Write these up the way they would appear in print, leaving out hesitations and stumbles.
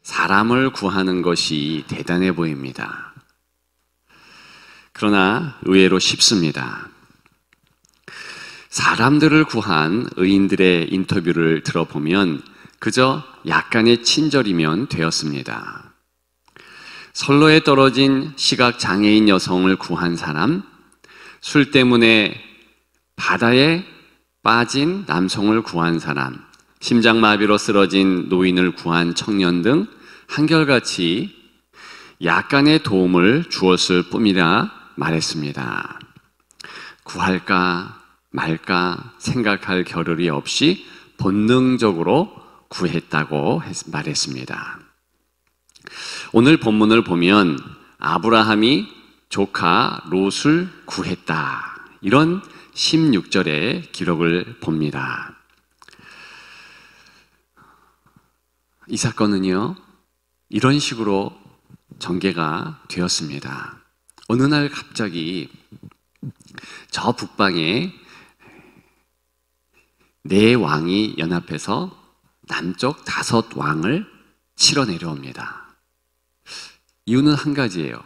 사람을 구하는 것이 대단해 보입니다. 그러나 의외로 쉽습니다. 사람들을 구한 의인들의 인터뷰를 들어보면 그저 약간의 친절이면 되었습니다. 선로에 떨어진 시각장애인 여성을 구한 사람, 술 때문에 바다에 빠진 남성을 구한 사람, 심장마비로 쓰러진 노인을 구한 청년 등 한결같이 약간의 도움을 주었을 뿐이라 말했습니다. 구할까 말까 생각할 겨를이 없이 본능적으로 구했다고 말했습니다. 오늘 본문을 보면 아브라함이 조카 롯을 구했다, 이런 16절의 기록을 봅니다. 이 사건은요, 이런 식으로 전개가 되었습니다. 어느 날 갑자기 저 북방에 네 왕이 연합해서 남쪽 5 왕을 치러 내려옵니다. 이유는 한 가지예요.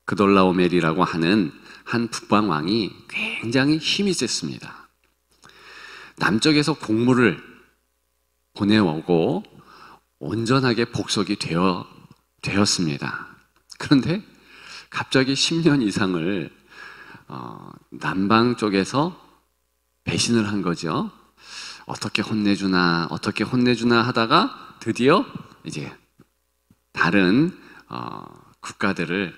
그돌라오멜이라고 하는 한 북방 왕이 굉장히 힘이 셌습니다. 남쪽에서 곡물을 보내오고 온전하게 복속이 되었습니다. 그런데 갑자기 10년 이상을 남방 쪽에서 배신을 한 거죠. 어떻게 혼내주나 하다가 드디어 이제 다른 국가들을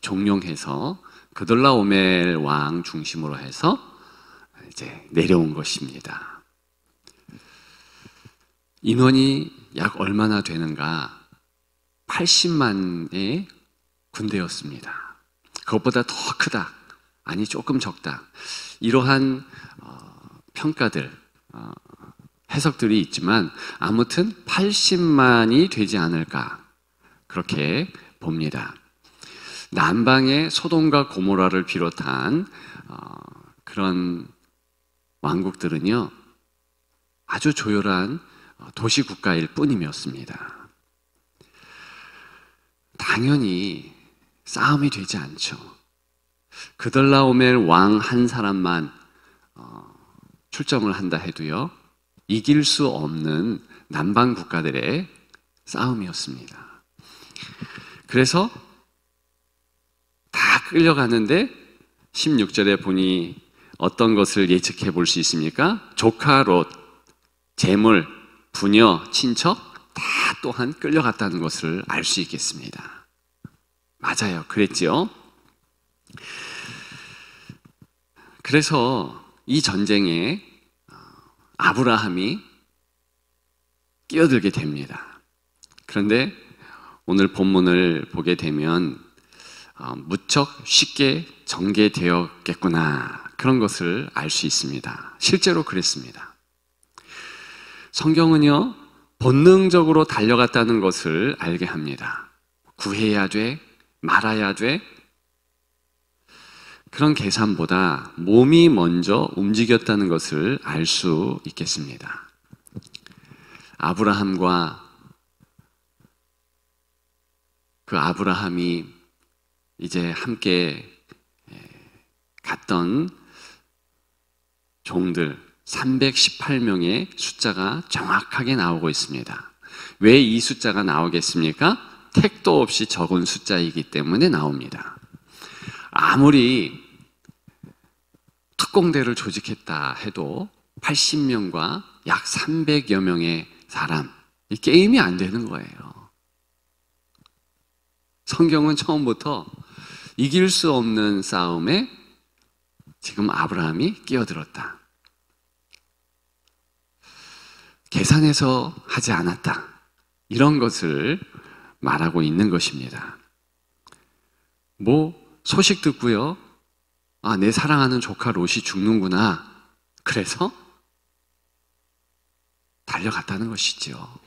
종용해서 그돌라오멜 왕 중심으로 해서 이제 내려온 것입니다. 인원이 약 얼마나 되는가? 80만의 군대였습니다. 그것보다 더 크다, 아니 조금 적다, 이러한 평가들, 해석들이 있지만 아무튼 80만이 되지 않을까, 그렇게 봅니다. 남방의 소돔과 고모라를 비롯한 그런 왕국들은요, 아주 조용한 도시 국가일 뿐이었습니다. 당연히 싸움이 되지 않죠. 그돌라오멜 왕 한 사람만 출정을 한다 해도요, 이길 수 없는 남방 국가들의 싸움이었습니다. 그래서 다 끌려가는데 16절에 보니 어떤 것을 예측해 볼 수 있습니까? 조카 롯, 재물, 부녀, 친척 다 또한 끌려갔다는 것을 알 수 있겠습니다. 맞아요, 그랬지요. 그래서 이 전쟁에 아브라함이 끼어들게 됩니다. 그런데 오늘 본문을 보게 되면 무척 쉽게 전개되었겠구나, 그런 것을 알 수 있습니다. 실제로 그랬습니다. 성경은요, 본능적으로 달려갔다는 것을 알게 합니다. 구해야 돼, 말아야 돼, 그런 계산보다 몸이 먼저 움직였다는 것을 알 수 있겠습니다. 아브라함이 이제 함께 갔던 종들 318명의 숫자가 정확하게 나오고 있습니다. 왜 이 숫자가 나오겠습니까? 택도 없이 적은 숫자이기 때문에 나옵니다. 아무리 특공대를 조직했다 해도 80명과 약 300여 명의 사람, 이 게임이 안 되는 거예요. 성경은 처음부터 이길 수 없는 싸움에 지금 아브라함이 끼어들었다, 계산해서 하지 않았다, 이런 것을 말하고 있는 것입니다. 소식 듣고요, 내 사랑하는 조카 롯이 죽는구나, 그래서 달려갔다는 것이죠.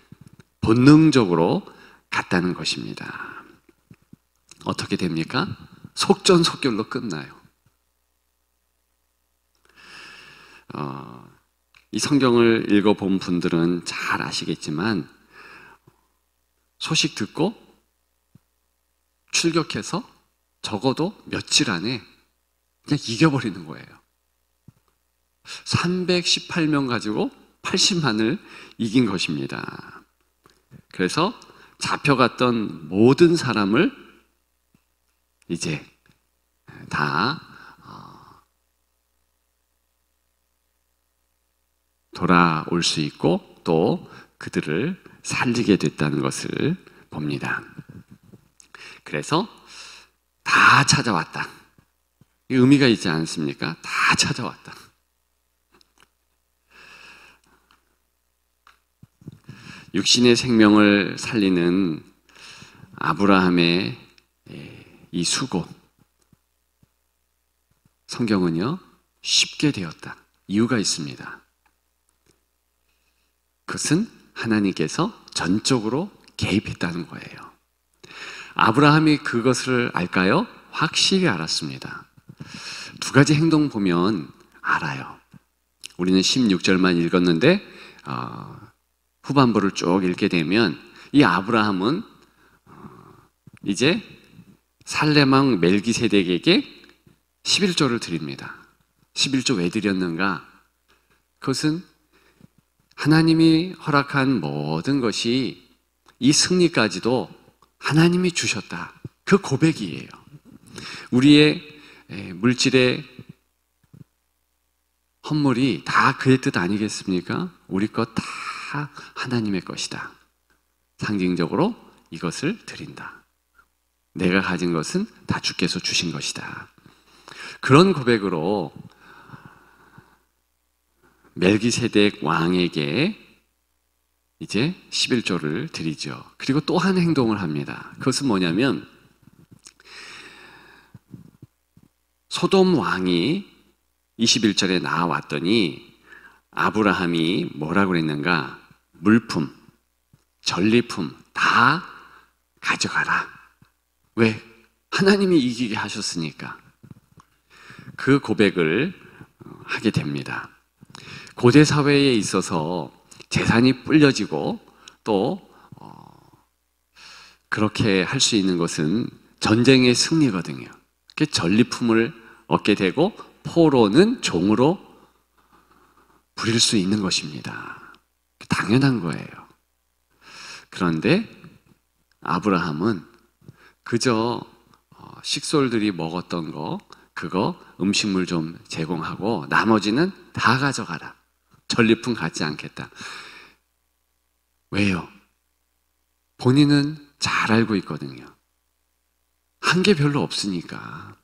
본능적으로 갔다는 것입니다. 어떻게 됩니까? 속전속결로 끝나요. 이 성경을 읽어본 분들은 잘 아시겠지만 소식 듣고 출격해서 적어도 며칠 안에 그냥 이겨버리는 거예요. 318명 가지고 80만을 이긴 것입니다. 그래서 잡혀갔던 모든 사람을 이제 다 돌아올 수 있고 또 그들을 살리게 됐다는 것을 봅니다. 그래서 다 찾아왔다. 의미가 있지 않습니까? 다 찾아왔다. 육신의 생명을 살리는 아브라함의 이 수고, 성경은요 쉽게 되었다. 이유가 있습니다. 그것은 하나님께서 전적으로 개입했다는 거예요. 아브라함이 그것을 알까요? 확실히 알았습니다. 두 가지 행동 보면 알아요. 우리는 16절만 읽었는데 후반부를 쭉 읽게 되면 이 아브라함은 이제 살렘왕 멜기세덱에게 11조를 드립니다. 11조 왜 드렸는가? 그것은 하나님이 허락한 모든 것이 이 승리까지도 하나님이 주셨다. 그 고백이에요. 우리의 물질의 헌물이 다 그의 뜻 아니겠습니까? 우리 것 다 하나님의 것이다. 상징적으로 이것을 드린다. 내가 가진 것은 다 주께서 주신 것이다. 그런 고백으로 멜기세덱 왕에게 이제 11조를 드리죠. 그리고 또 한 행동을 합니다. 그것은 뭐냐면 소돔 왕이 21절에 나왔더니 아브라함이 뭐라고 그랬는가? 물품, 전리품 다 가져가라. 왜? 하나님이 이기게 하셨으니까. 그 고백을 하게 됩니다. 고대 사회에 있어서 재산이 불려지고 또 그렇게 할 수 있는 것은 전쟁의 승리거든요. 그 전리품을 얻게 되고 포로는 종으로 부릴 수 있는 것입니다. 당연한 거예요. 그런데 아브라함은 그저 식솔들이 먹었던 거 그거 음식물 좀 제공하고 나머지는 다 가져가라. 전리품 갖지 않겠다. 왜요? 본인은 잘 알고 있거든요. 한 게 별로 없으니까.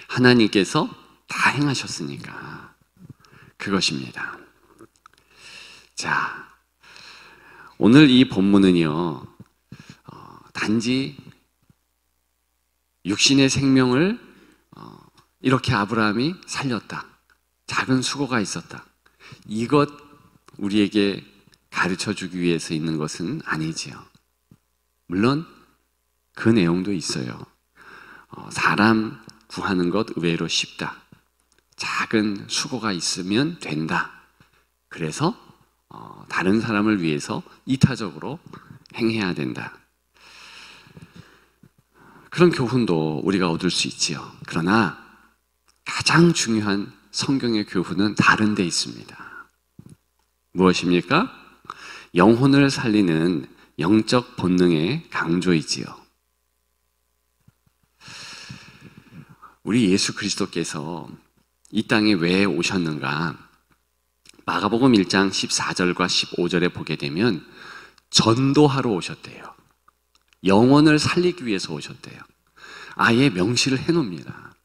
하나님께서 다 행하셨으니까. 그것입니다. 자, 오늘 이 본문은요, 단지 육신의 생명을 이렇게 아브라함이 살렸다. 작은 수고가 있었다. 이것 우리에게 가르쳐 주기 위해서 있는 것은 아니지요. 물론 그 내용도 있어요. 사람 구하는 것 의외로 쉽다. 작은 수고가 있으면 된다. 그래서 다른 사람을 위해서 이타적으로 행해야 된다. 그런 교훈도 우리가 얻을 수 있지요. 그러나 가장 중요한 성경의 교훈은 다른 데 있습니다. 무엇입니까? 영혼을 살리는 영적 본능의 강조이지요. 우리 예수 그리스도께서 이 땅에 왜 오셨는가? 마가복음 1장 14절과 15절에 보게 되면 전도하러 오셨대요. 영혼을 살리기 위해서 오셨대요. 아예 명시를 해놓습니다.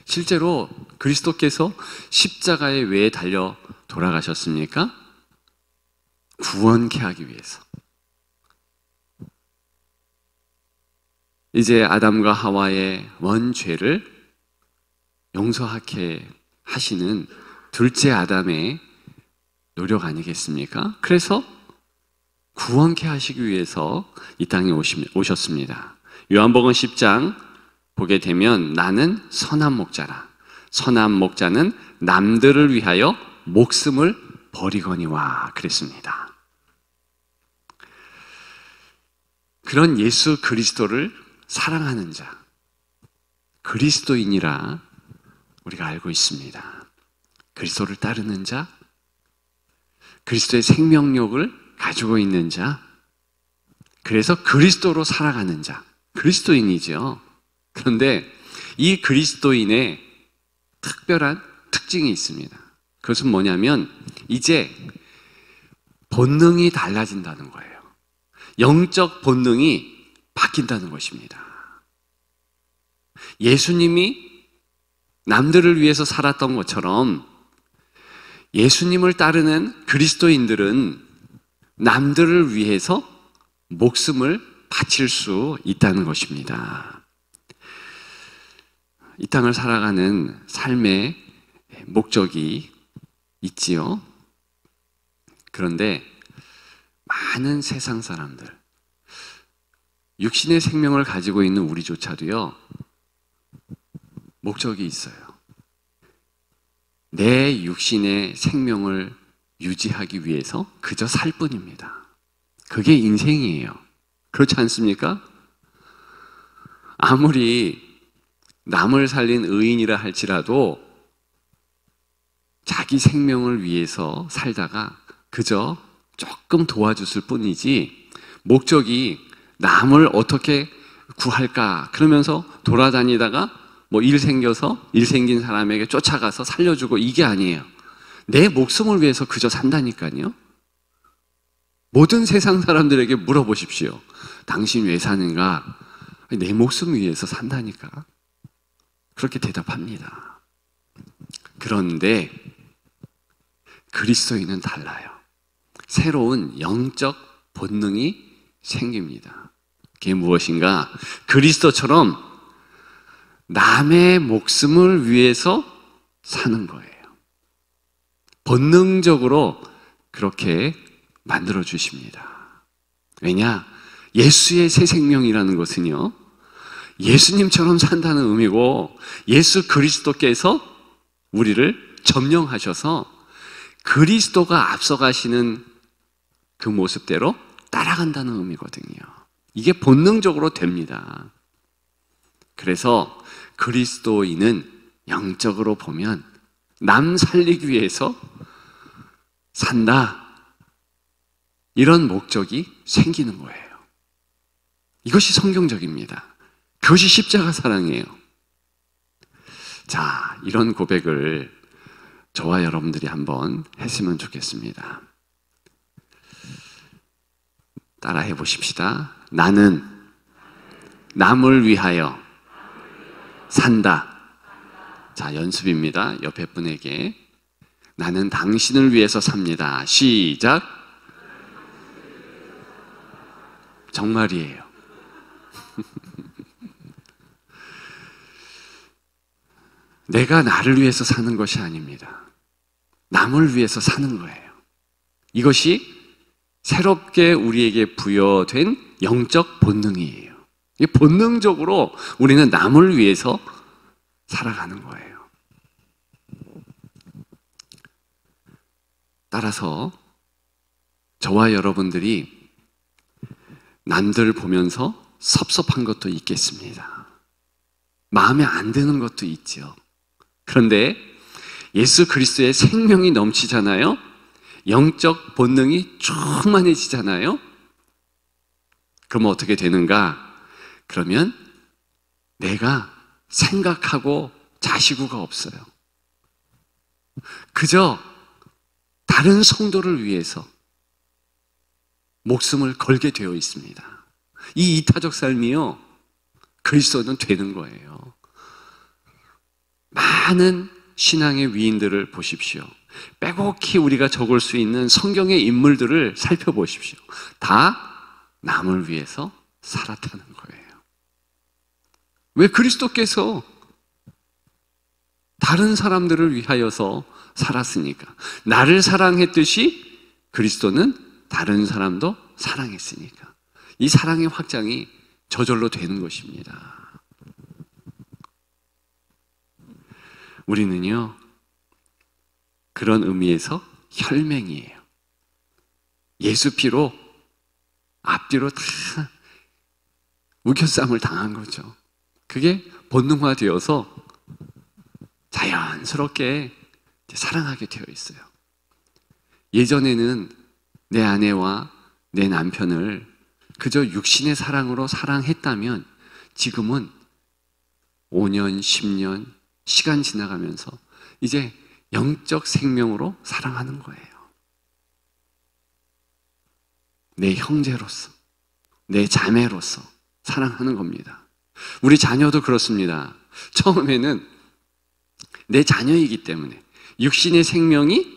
실제로 그리스도께서 십자가에 왜 달려 돌아가셨습니까? 구원케 하기 위해서. 이제 아담과 하와의 원죄를 용서하게 하시는 둘째 아담의 노력 아니겠습니까? 그래서 구원케 하시기 위해서 이 땅에 오셨습니다. 요한복음 10장 보게 되면 나는 선한 목자라. 선한 목자는 남들을 위하여 목숨을 버리거니와 그랬습니다. 그런 예수 그리스도를 사랑하는 자, 그리스도인이라 우리가 알고 있습니다. 그리스도를 따르는 자, 그리스도의 생명력을 가지고 있는 자, 그래서 그리스도로 살아가는 자, 그리스도인이죠. 그런데 이 그리스도인의 특별한 특징이 있습니다. 그것은 뭐냐면 이제 본능이 달라진다는 거예요. 영적 본능이 바뀐다는 것입니다. 예수님이 남들을 위해서 살았던 것처럼 예수님을 따르는 그리스도인들은 남들을 위해서 목숨을 바칠 수 있다는 것입니다. 이 땅을 살아가는 삶의 목적이 있지요. 그런데 많은 세상 사람들, 육신의 생명을 가지고 있는 우리조차도요, 목적이 있어요. 내 육신의 생명을 유지하기 위해서 그저 살 뿐입니다. 그게 인생이에요. 그렇지 않습니까? 아무리 남을 살린 의인이라 할지라도 자기 생명을 위해서 살다가 그저 조금 도와줬을 뿐이지 목적이 남을 어떻게 구할까 그러면서 돌아다니다가 뭐 일 생긴 사람에게 쫓아가서 살려주고 이게 아니에요. 내 목숨을 위해서 그저 산다니까요. 모든 세상 사람들에게 물어보십시오. 당신 왜 사는가? 내 목숨 위해서 산다니까. 그렇게 대답합니다. 그런데 그리스도인은 달라요. 새로운 영적 본능이 생깁니다. 그게 무엇인가? 그리스도처럼 남의 목숨을 위해서 사는 거예요. 본능적으로 그렇게 만들어 주십니다. 왜냐? 예수의 새 생명이라는 것은요, 예수님처럼 산다는 의미고 예수 그리스도께서 우리를 점령하셔서 그리스도가 앞서가시는 그 모습대로 따라간다는 의미거든요. 이게 본능적으로 됩니다. 그래서 그리스도인은 영적으로 보면 남 살리기 위해서 산다, 이런 목적이 생기는 거예요. 이것이 성경적입니다. 그것이 십자가 사랑이에요. 자, 이런 고백을 저와 여러분들이 한번 했으면 좋겠습니다. 따라해 보십시다. 나는 남을 위하여 산다. 자, 연습입니다. 옆에 분에게 나는 당신을 위해서 삽니다. 시작. 정말이에요. 내가 나를 위해서 사는 것이 아닙니다. 남을 위해서 사는 거예요. 이것이 새롭게 우리에게 부여된 영적 본능이에요. 이게 본능적으로 우리는 남을 위해서 살아가는 거예요. 따라서 저와 여러분들이 남들 보면서 섭섭한 것도 있겠습니다. 마음에 안 드는 것도 있죠. 그런데 예수 그리스도의 생명이 넘치잖아요. 영적 본능이 충만해지잖아요. 그럼 어떻게 되는가? 그러면 내가 생각하고 자시구가 없어요. 그저 다른 성도를 위해서 목숨을 걸게 되어 있습니다. 이 이타적 삶이요, 그리스도는 되는 거예요. 많은 신앙의 위인들을 보십시오. 빼곡히 우리가 적을 수 있는 성경의 인물들을 살펴보십시오. 다 남을 위해서 살았다는 거예요. 왜? 그리스도께서 다른 사람들을 위하여서 살았으니까. 나를 사랑했듯이 그리스도는 다른 사람도 사랑했으니까. 이 사랑의 확장이 저절로 되는 것입니다. 우리는요, 그런 의미에서 혈맹이에요. 예수 피로 앞뒤로 다 우겨쌈을 당한 거죠. 그게 본능화되어서 자연스럽게 사랑하게 되어 있어요. 예전에는 내 아내와 내 남편을 그저 육신의 사랑으로 사랑했다면 지금은 5년, 10년 시간 지나가면서 이제 영적 생명으로 사랑하는 거예요. 내 형제로서, 내 자매로서 사랑하는 겁니다. 우리 자녀도 그렇습니다. 처음에는 내 자녀이기 때문에 육신의 생명이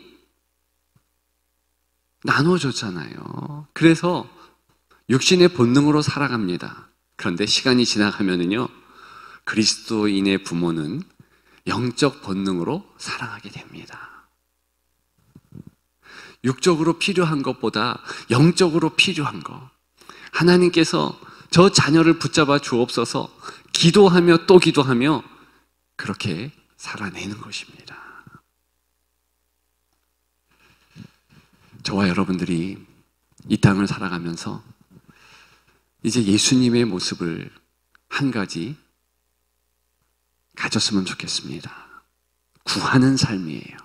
나눠줬잖아요. 그래서 육신의 본능으로 살아갑니다. 그런데 시간이 지나가면은요, 그리스도인의 부모는 영적 본능으로 사랑하게 됩니다. 육적으로 필요한 것보다 영적으로 필요한 것, 하나님께서 저 자녀를 붙잡아 주옵소서 기도하며 또 기도하며 그렇게 살아내는 것입니다. 저와 여러분들이 이 땅을 살아가면서 이제 예수님의 모습을 한 가지 가졌으면 좋겠습니다. 구하는 삶이에요.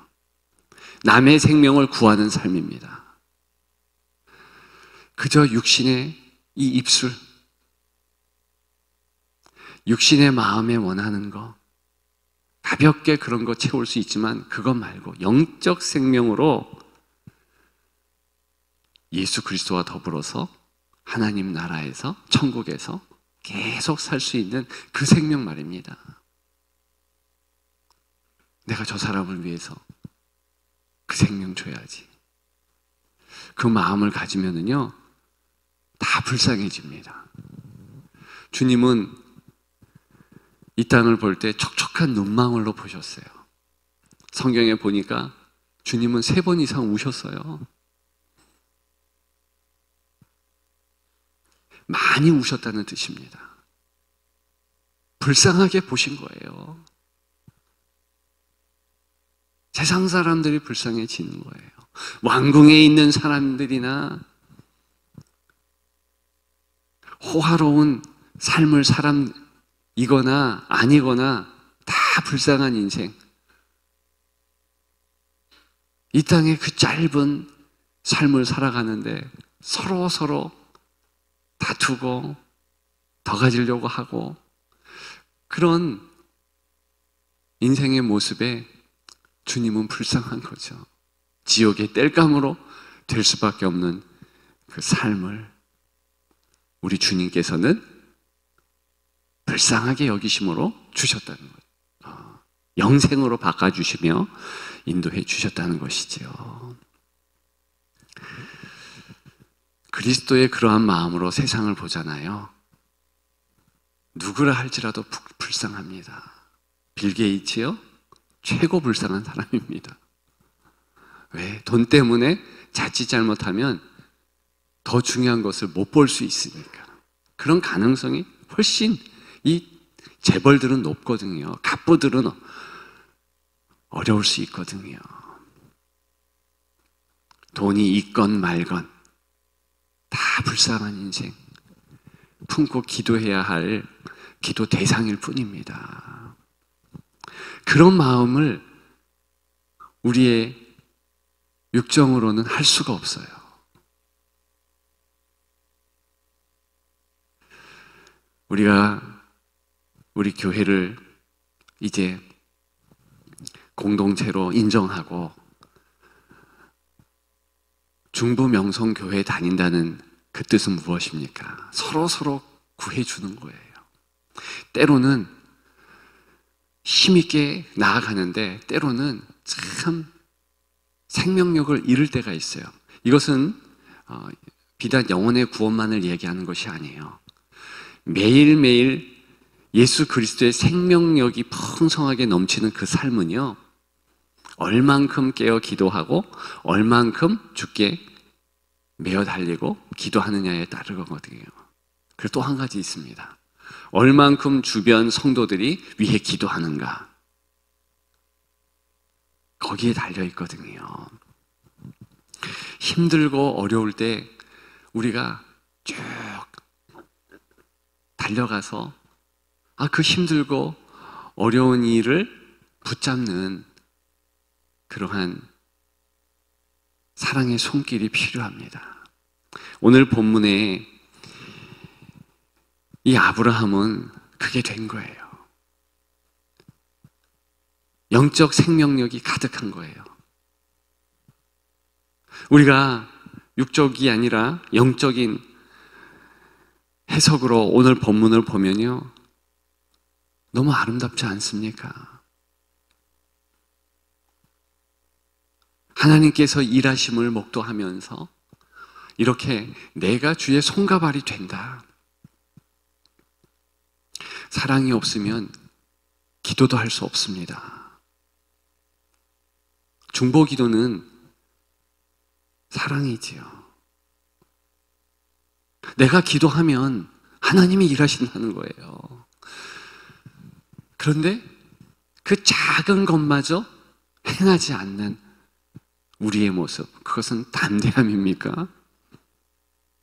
남의 생명을 구하는 삶입니다. 그저 육신의 이 입술, 육신의 마음에 원하는 거, 가볍게 그런 거 채울 수 있지만 그것 말고 영적 생명으로 예수 그리스도와 더불어서 하나님 나라에서, 천국에서 계속 살 수 있는 그 생명 말입니다. 내가 저 사람을 위해서 그 생명 줘야지. 그 마음을 가지면은요, 다 불쌍해집니다. 주님은 이 땅을 볼 때 촉촉한 눈망울로 보셨어요. 성경에 보니까 주님은 3번 이상 우셨어요. 많이 우셨다는 뜻입니다. 불쌍하게 보신 거예요. 세상 사람들이 불쌍해지는 거예요. 왕궁에 있는 사람들이나 호화로운 삶을 사람이거나 아니거나 다 불쌍한 인생. 이 땅의 그 짧은 삶을 살아가는데 서로 다투고 더 가지려고 하고 그런 인생의 모습에 주님은 불쌍한 거죠. 지옥의 땔감으로 될 수밖에 없는 그 삶을 우리 주님께서는 불쌍하게 여기심으로 주셨다는 거예요. 영생으로 바꿔주시며 인도해 주셨다는 것이죠. 그리스도의 그러한 마음으로 세상을 보잖아요. 누구라 할지라도 불쌍합니다. 빌 게이츠요? 최고 불쌍한 사람입니다. 왜? 돈 때문에 자칫 잘못하면 더 중요한 것을 못 볼 수 있으니까. 그런 가능성이 훨씬 이 재벌들은 높거든요. 갑부들은 어려울 수 있거든요. 돈이 있건 말건 다 불쌍한 인생 품고 기도해야 할 기도 대상일 뿐입니다. 그런 마음을 우리의 육정으로는 할 수가 없어요. 우리 교회를 이제 공동체로 인정하고 중부 명성교회에 다닌다는 그 뜻은 무엇입니까? 서로 구해주는 거예요. 때로는 힘있게 나아가는데 때로는 참 생명력을 잃을 때가 있어요. 이것은 비단 영혼의 구원만을 얘기하는 것이 아니에요. 매일매일 예수 그리스도의 생명력이 풍성하게 넘치는 그 삶은요, 얼만큼 깨어 기도하고 얼만큼 주께 매어 달리고 기도하느냐에 따르거든요. 그리고 또 한 가지 있습니다. 얼만큼 주변 성도들이 위해 기도하는가, 거기에 달려 있거든요. 힘들고 어려울 때 우리가 쭉 달려가서 그 힘들고 어려운 일을 붙잡는 그러한 사랑의 손길이 필요합니다. 오늘 본문에 이 아브라함은 그게 된 거예요. 영적 생명력이 가득한 거예요. 우리가 육적이 아니라 영적인 해석으로 오늘 본문을 보면요, 너무 아름답지 않습니까? 하나님께서 일하심을 목도하면서 이렇게 내가 주의 손가발이 된다. 사랑이 없으면 기도도 할 수 없습니다. 중보 기도는 사랑이지요. 내가 기도하면 하나님이 일하신다는 거예요. 그런데 그 작은 것마저 행하지 않는 우리의 모습, 그것은 담대함입니까?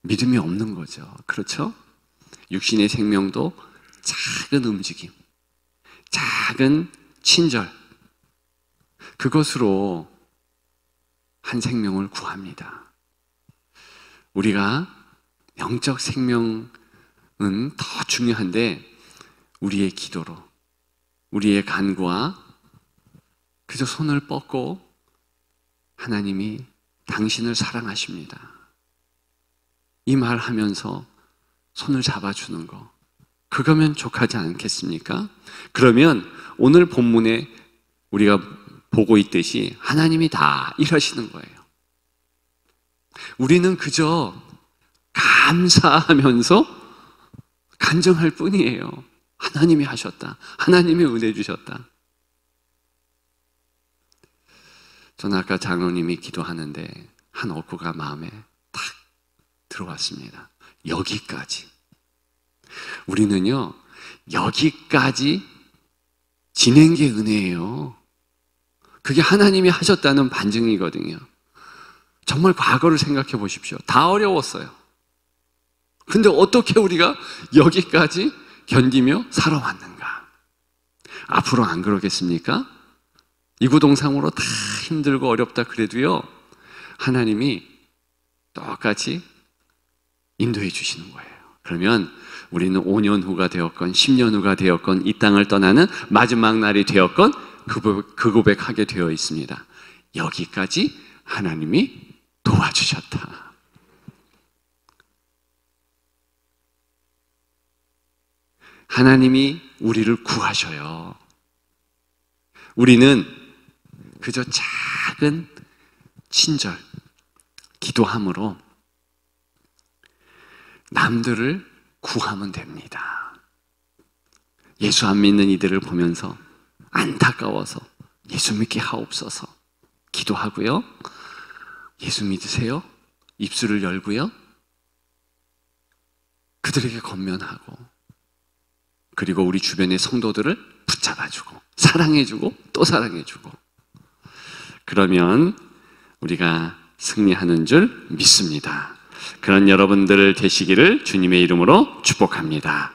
믿음이 없는 거죠. 그렇죠? 육신의 생명도 작은 움직임, 작은 친절, 그것으로 한 생명을 구합니다. 우리가 영적 생명은 더 중요한데 우리의 기도로, 우리의 간구와 그저 손을 뻗고 하나님이 당신을 사랑하십니다, 이 말 하면서 손을 잡아주는 거, 그거면 족하지 않겠습니까? 그러면 오늘 본문에 우리가 보고 있듯이 하나님이 다 일하시는 거예요. 우리는 그저 감사하면서 간증할 뿐이에요. 하나님이 하셨다, 하나님이 은혜 주셨다. 저는 아까 장로님이 기도하는데 한 어구가 마음에 탁 들어왔습니다. 여기까지. 우리는요, 여기까지 지낸 게 은혜예요. 그게 하나님이 하셨다는 반증이거든요. 정말 과거를 생각해 보십시오. 다 어려웠어요. 근데 어떻게 우리가 여기까지 견디며 살아왔는가? 앞으로 안 그러겠습니까? 이구동성으로 다 힘들고 어렵다 그래도요, 하나님이 똑같이 인도해 주시는 거예요. 그러면 우리는 5년 후가 되었건 10년 후가 되었건 이 땅을 떠나는 마지막 날이 되었건 그 고백하게 되어 있습니다. 여기까지 하나님이 도와주셨다. 하나님이 우리를 구하셔요. 우리는 그저 작은 친절, 기도함으로 남들을 구하면 됩니다. 예수 안 믿는 이들을 보면서 안타까워서 예수 믿게 하옵소서 기도하고요, 예수 믿으세요? 입술을 열고요, 그들에게 권면하고, 그리고 우리 주변의 성도들을 붙잡아주고 사랑해주고 또 사랑해주고, 그러면 우리가 승리하는 줄 믿습니다. 그런 여러분들 되시기를 주님의 이름으로 축복합니다.